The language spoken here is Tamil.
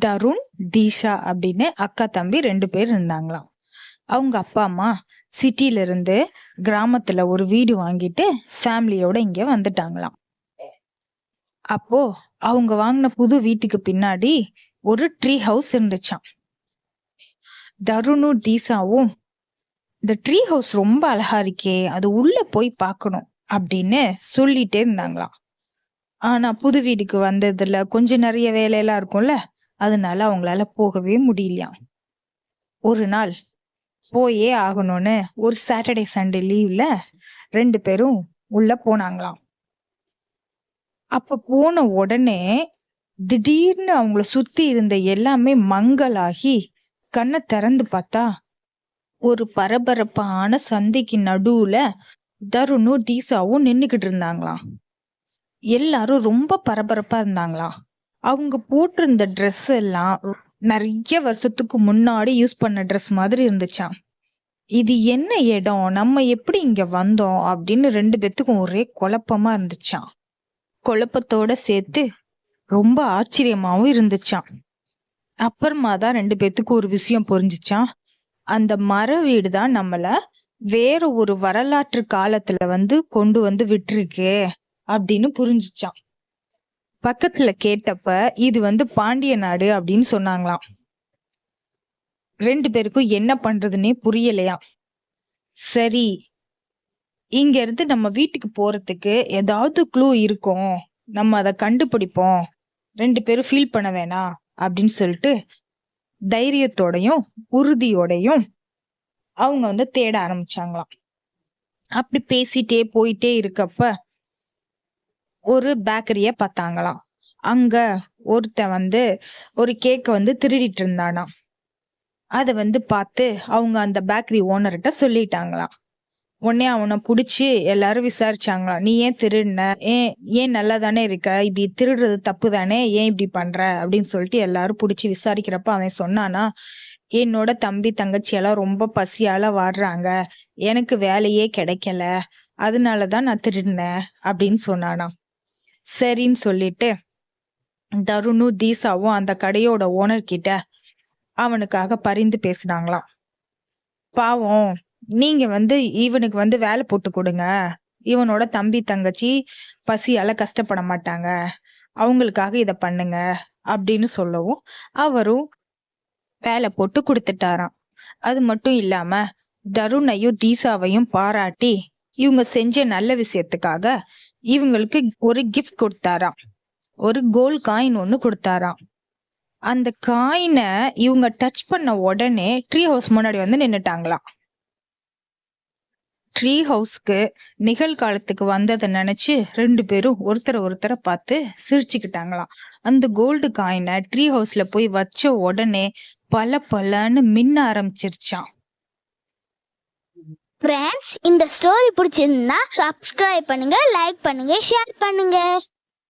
தருண், தீஷா அப்படின்னு அக்கா தம்பி 2 பேர் இருந்தாங்களாம். அவங்க அப்பா அம்மா சிட்டில இருந்து கிராமத்துல ஒரு வீடு வாங்கிட்டு ஃபேமிலியோட இங்க வந்துட்டாங்களாம். அப்போ அவங்க வாங்கின புது வீட்டுக்கு பின்னாடி ஒரு ட்ரீ ஹவுஸ் இருந்துச்சாம். தருணும் தீசாவும் இந்த ட்ரீ ஹவுஸ் ரொம்ப அழகா இருக்கே, அது உள்ள போய் பார்க்கணும் அப்படின்னு சொல்லிட்டே இருந்தாங்களாம். ஆனா புது வீட்டுக்கு வந்ததுல கொஞ்சம் நிறைய வேலையெல்லாம் இருக்கும்ல, அதனால அவங்களால போகவே முடியலையாம். ஒரு நாள் போயே ஆகணும்னு ஒரு சாட்டர்டே சண்டே லீவ்ல 2 பேரும் உள்ள போனாங்களாம். அப்ப போன உடனே திடீர்னு அவங்கள சுத்தி இருந்த எல்லாமே மங்கலாகி கண்ணை திறந்து பார்த்தா ஒரு பரபரப்பான சந்தைக்கு நடுவுல தருணும் தீசாவும் நின்னுகிட்டு இருந்தாங்களாம். எல்லாரும் ரொம்ப பரபரப்பா இருந்தாங்களாம். அவங்க போட்டிருந்த ட்ரெஸ் எல்லாம் நிறைய வருஷத்துக்கு முன்னாடி யூஸ் பண்ண ட்ரெஸ் மாதிரி இருந்துச்சாம். இது என்ன இடம், நம்ம எப்படி இங்க வந்தோம் அப்படின்னு 2 பேத்துக்கும் ஒரே குழப்பமா இருந்துச்சாம். குழப்பத்தோட சேர்த்து ரொம்ப ஆச்சரியமாவும் இருந்துச்சாம். அப்புறமா தான் 2 பேத்துக்கும் ஒரு விஷயம் புரிஞ்சுச்சாம். அந்த மர வீடு தான் நம்மள வேற ஒரு வரலாற்று காலத்துல கொண்டு வந்து விட்டுருக்கு அப்படின்னு புரிஞ்சுச்சாம். பக்கத்துல கேட்டப்ப இது பாண்டிய நாடு அப்படின்னு சொன்னாங்களாம். 2 பேருக்கும் என்ன பண்றதுன்னே புரியலையாம். சரி, இங்க இருந்து நம்ம வீட்டுக்கு போறதுக்கு ஏதாவது க்ளூ இருக்கும், நம்ம அதை கண்டுபிடிப்போம், 2 பேரும் ஃபீல் பண்ண வேணாம் அப்படின்னு சொல்லிட்டு தைரியத்தோடையும் உறுதியோடையும் அவங்க தேட ஆரம்பிச்சாங்களாம். அப்படி பேசிட்டே போயிட்டே இருக்கப்ப ஒரு பேக்கரிய பார்த்தாங்களாம். அங்க ஒருத்தன் ஒரு கேக்க திருடிட்டு இருந்தானாம். அத பார்த்து அவங்க அந்த பேக்கரி ஓனர்கிட்ட சொல்லிட்டாங்களாம். உடனே அவனை புடிச்சு எல்லாரும் விசாரிச்சாங்களாம். நீ ஏன் திருடின, ஏன் நல்லா தானே இருக்க, இப்படி திருடுறது தப்பு தானே, ஏன் இப்படி பண்ற அப்படின்னு சொல்லிட்டு எல்லாரும் புடிச்சு விசாரிக்கிறப்ப அவன் சொன்னானா, என்னோட தம்பி தங்கச்சி எல்லாம் ரொம்ப பசியால வாடுறாங்க, எனக்கு வேலையே கிடைக்கல, அதனாலதான் நான் திருடினேன் அப்படின்னு சொன்னானா. சரின்னு சொல்லிட்டு தருணும் தீசாவும் அந்த கடையோட ஓனர் கிட்ட அவனுக்காக பரிந்து பேசினாங்களாம். பாவம், நீங்க இவனுக்கு வேலை போட்டு கொடுங்க, இவனோட தம்பி தங்கச்சி பசியால கஷ்டப்பட மாட்டாங்க, அவங்களுக்காக இத பண்ணுங்க அப்படின்னு சொல்லவும் அவரும் வேலை போட்டு கொடுத்துட்டாராம். அது மட்டும் இல்லாம தருணையும் தீசாவையும் பாராட்டி இவங்க செஞ்ச நல்ல விஷயத்துக்காக இவங்களுக்கு ஒரு கிஃப்ட் கொடுத்தாராம். ஒரு கோல்ட் காயின் ஒண்ணு கொடுத்தாராம். அந்த காயினை இவங்க டச் பண்ண உடனே ட்ரீ ஹவுஸ் முன்னாடி நின்னுட்டாங்களாம். ட்ரீ ஹவுஸ்க்கு நிகழ்காலத்துக்கு வந்ததை நினைச்சு 2 பேரும் ஒருத்தரை பார்த்து சிரிச்சுக்கிட்டாங்களாம். அந்த கோல்டு காயினை ட்ரீ ஹவுஸ்ல போய் வச்ச உடனே பலன்னு மின்ன ஆரம்பிச்சிருச்சாம். ஃப்ரெண்ட்ஸ், இந்த ஸ்டோரி பிடிச்சிருந்தா சப்ஸ்கிரைப் பண்ணுங்க, லைக் பண்ணுங்க, ஷேர் பண்ணுங்க.